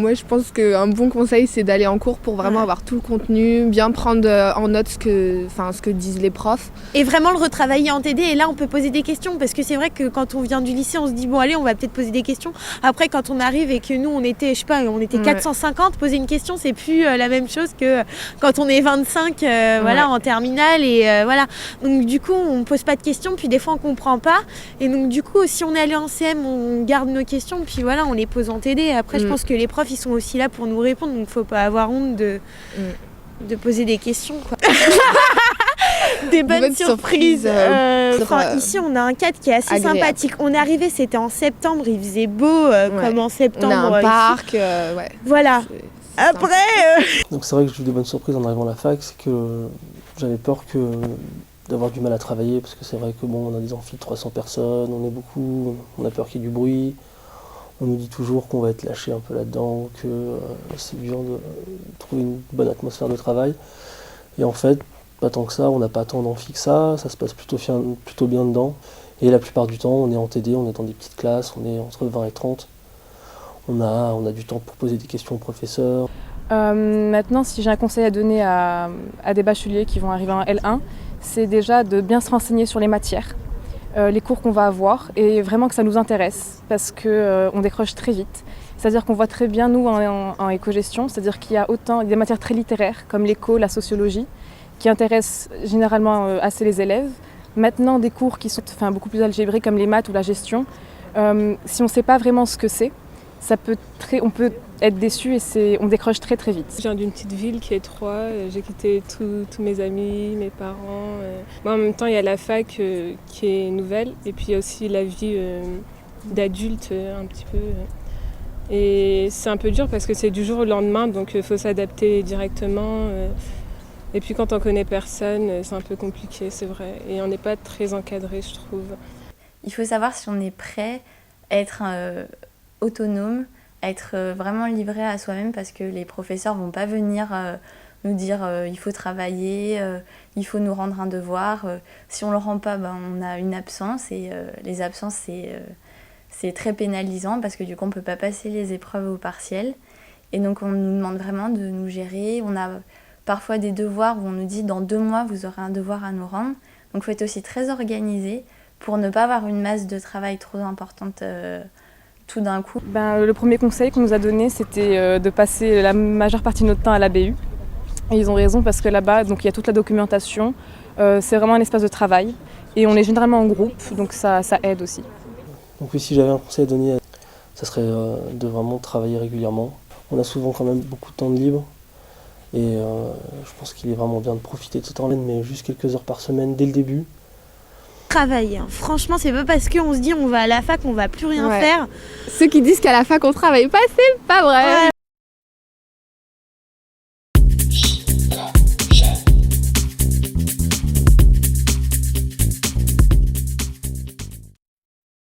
moi je pense qu'un bon conseil c'est d'aller en cours pour vraiment avoir tout le contenu, bien prendre en note ce que disent les profs. Et vraiment le retravailler en TD, et là on peut poser des questions, parce que c'est vrai que quand on vient du lycée on se dit bon allez on va peut-être poser des questions. Après quand on arrive et que nous on était 450, poser une question c'est plus la même chose que quand on est 25 voilà, en terminale, et voilà. Donc du coup on pose pas de questions, puis des fois on comprend pas, et donc du coup si on est allé en CM on garde nos questions, puis voilà on les pose en TD. Après je pense que les profs ils sont aussi là pour nous répondre, donc faut pas avoir honte de poser des questions quoi. Des bonnes surprises. Ici on a un cadre qui est assez sympathique. On est arrivé, c'était en septembre, il faisait beau comme en septembre. On a un parc, voilà. Après Donc c'est vrai que j'ai eu des bonnes surprises en arrivant à la fac, c'est que j'avais peur d'avoir du mal à travailler, parce que c'est vrai que bon, on a des amphis de 300 personnes, on est beaucoup, on a peur qu'il y ait du bruit, on nous dit toujours qu'on va être lâché un peu là-dedans, que c'est dur de trouver une bonne atmosphère de travail. Et en fait, pas tant que ça, on n'a pas tant d'amphi que ça se passe plutôt bien dedans. Et la plupart du temps, on est en TD, on est dans des petites classes, on est entre 20 et 30. On a du temps pour poser des questions aux professeurs. Maintenant, si j'ai un conseil à donner à des bacheliers qui vont arriver en L1, c'est déjà de bien se renseigner sur les matières, les cours qu'on va avoir, et vraiment que ça nous intéresse, parce qu'on décroche très vite. C'est-à-dire qu'on voit très bien, nous, en éco-gestion, c'est-à-dire qu'il y a autant des matières très littéraires, comme l'éco, la sociologie, qui intéressent généralement assez les élèves. Maintenant, des cours qui sont beaucoup plus algébriques, comme les maths ou la gestion, si on ne sait pas vraiment ce que c'est, on peut être déçu et on décroche très très vite. Je viens d'une petite ville qui est Troyes, j'ai quitté tous mes amis, mes parents. Moi, en même temps, il y a la fac qui est nouvelle, et puis il y a aussi la vie d'adulte un petit peu. Et c'est un peu dur parce que c'est du jour au lendemain, donc il faut s'adapter directement. Et puis quand on connaît personne, c'est un peu compliqué, c'est vrai. Et on n'est pas très encadré, je trouve. Il faut savoir si on est prêt à être autonome, à être vraiment livré à soi-même, parce que les professeurs vont pas venir nous dire il faut travailler, il faut nous rendre un devoir. Si on le rend pas, on a une absence, et les absences c'est très pénalisant, parce que du coup on peut pas passer les épreuves au partiel. Et donc on nous demande vraiment de nous gérer. On a parfois des devoirs où on nous dit dans 2 mois vous aurez un devoir à nous rendre. Donc il faut être aussi très organisé pour ne pas avoir une masse de travail trop importante tout d'un coup. Le premier conseil qu'on nous a donné, c'était de passer la majeure partie de notre temps à la BU. Et ils ont raison, parce que là-bas, donc, il y a toute la documentation, c'est vraiment un espace de travail, et on est généralement en groupe, donc ça aide aussi. Donc oui, si j'avais un conseil à donner, ça serait de vraiment travailler régulièrement. On a souvent quand même beaucoup de temps de libre, et je pense qu'il est vraiment bien de profiter de ce temps-là, mais juste quelques heures par semaine dès le début. Travailler, hein. Franchement, c'est pas parce qu'on se dit on va à la fac, on va plus rien faire. Ceux qui disent qu'à la fac on travaille pas, c'est pas vrai.